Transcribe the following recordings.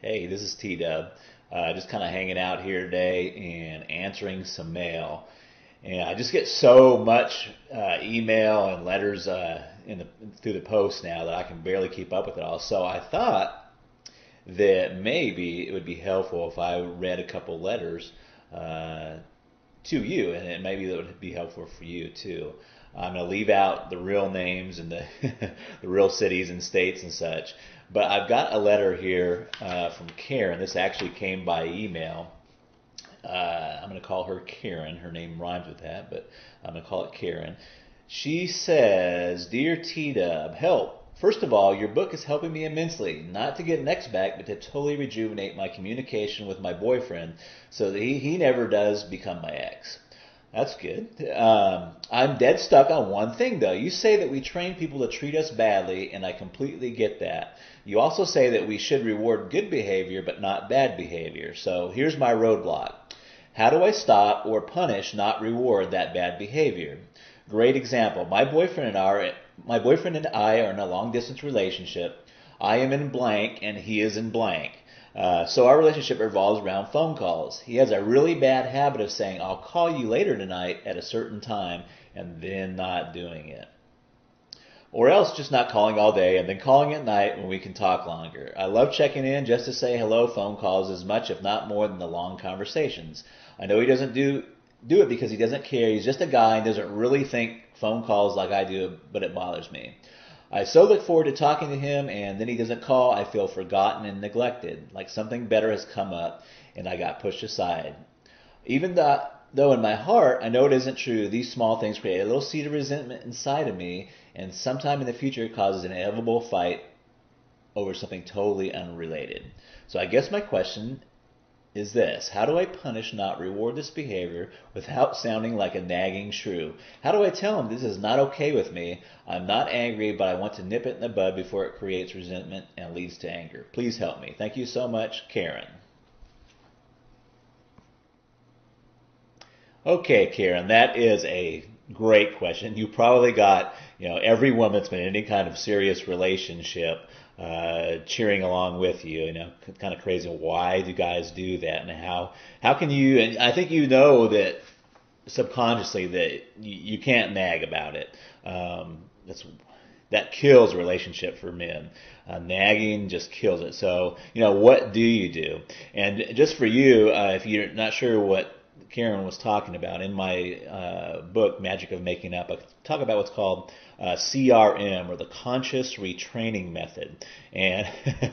Hey, this is T-Dub. Just kind of hanging out here today and answering some mail. And I just get so much email and letters through the post now that I can barely keep up with it all. So I thought that maybe it would be helpful if I read a couple letters uh, to you, and maybe that would be helpful for you too. I'm going to leave out the real names and the the real cities and states and such. But I've got a letter here from Karen. This actually came by email. I'm going to call her Karen. Her name rhymes with that, but I'm going to call it Karen. She says, "Dear T-Dub, help. First of all, your book is helping me immensely, not to get an ex back, but to totally rejuvenate my communication with my boyfriend so that he never does become my ex." That's good. I'm dead stuck on one thing, though. You say that we train people to treat us badly, and I completely get that. You also say that we should reward good behavior, but not bad behavior. So here's my roadblock. How do I stop or punish, not reward that bad behavior? Great example. My boyfriend and I are in a long distance relationship. I am in blank and he is in blank. So our relationship revolves around phone calls. He has a really bad habit of saying, "I'll call you later tonight at a certain time," and then not doing it. Or else just not calling all day and then calling at night when we can talk longer. I love checking in just to say hello phone calls as much, if not more, than the long conversations. I know he doesn't do it because he doesn't care. He's just a guy and doesn't really think phone calls like I do, but it bothers me. I so look forward to talking to him, and then he doesn't call. I feel forgotten and neglected, like something better has come up and I got pushed aside. Though in my heart I know it isn't true, these small things create a little seed of resentment inside of me, and sometime in the future it causes an inevitable fight over something totally unrelated. So I guess my question is this: how do I punish, not reward this behavior without sounding like a nagging shrew? How do I tell him this is not okay with me? I'm not angry, but I want to nip it in the bud before it creates resentment and leads to anger. Please help me. Thank you so much, Karen. Okay, Karen, that is a great question. You probably got, every woman that's been in any kind of serious relationship cheering along with you. Kind of crazy. Why do guys do that, and how can you? And I think you know that subconsciously that you can't nag about it. That's that kills a relationship for men. Nagging just kills it. So, what do you do? And just for you, if you're not sure what Karen was talking about, in my book, Magic of Making Up, I talk about what's called CRM, or the Conscious Retraining Method. And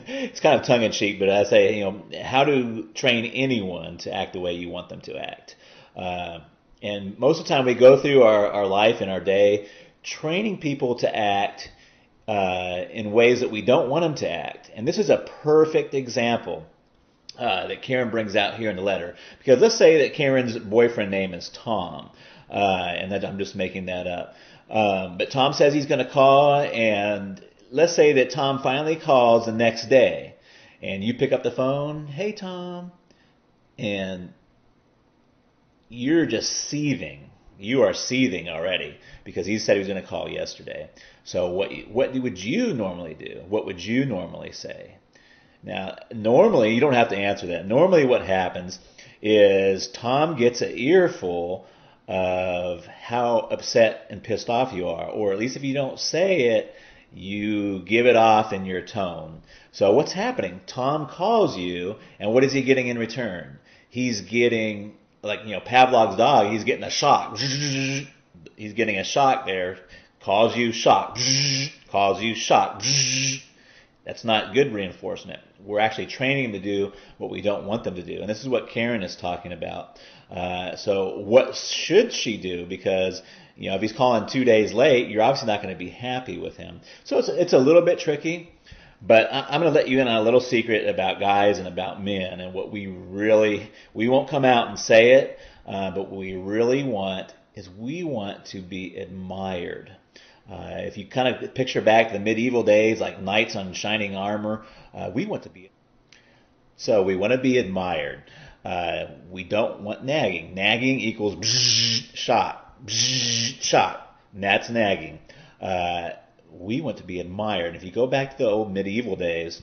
it's kind of tongue in cheek, but I say, how to train anyone to act the way you want them to act. And most of the time we go through our life and our day training people to act in ways that we don't want them to act. And this is a perfect example that Karen brings out here in the letter. Because let's say that Karen's boyfriend name is Tom, and that I'm just making that up. But Tom says he's going to call, and let's say that Tom finally calls the next day, and you pick up the phone, "Hey Tom," and you're just seething. You are seething already because he said he was going to call yesterday. So what would you normally do? What would you normally say? Now, normally you don't have to answer that. Normally what happens is Tom gets an earful of how upset and pissed off you are, or at least if you don't say it, you give it off in your tone. So what's happening? Tom calls you, and what is he getting in return? He's getting, like, Pavlov's dog, he's getting a shock. He's getting a shock there. Calls you, shock. Calls you, shock. That's not good reinforcement. We're actually training them to do what we don't want them to do. And this is what Karen is talking about. So what should she do? Because, if he's calling 2 days late, you're obviously not going to be happy with him. So it's a little bit tricky. But I'm going to let you in on a little secret about guys and about men, and what we won't come out and say it, but what we really want is we want to be admired. If you kind of picture back to the medieval days, like knights on shining armor, we want to be. So we want to be admired. We don't want nagging. Nagging equals shot, shot. And that's nagging. We want to be admired. If you go back to the old medieval days,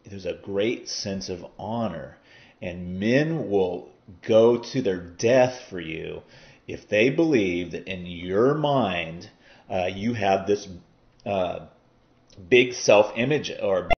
there's a great sense of honor, and men will go to their death for you if they believe that in your mind you have this big self-image or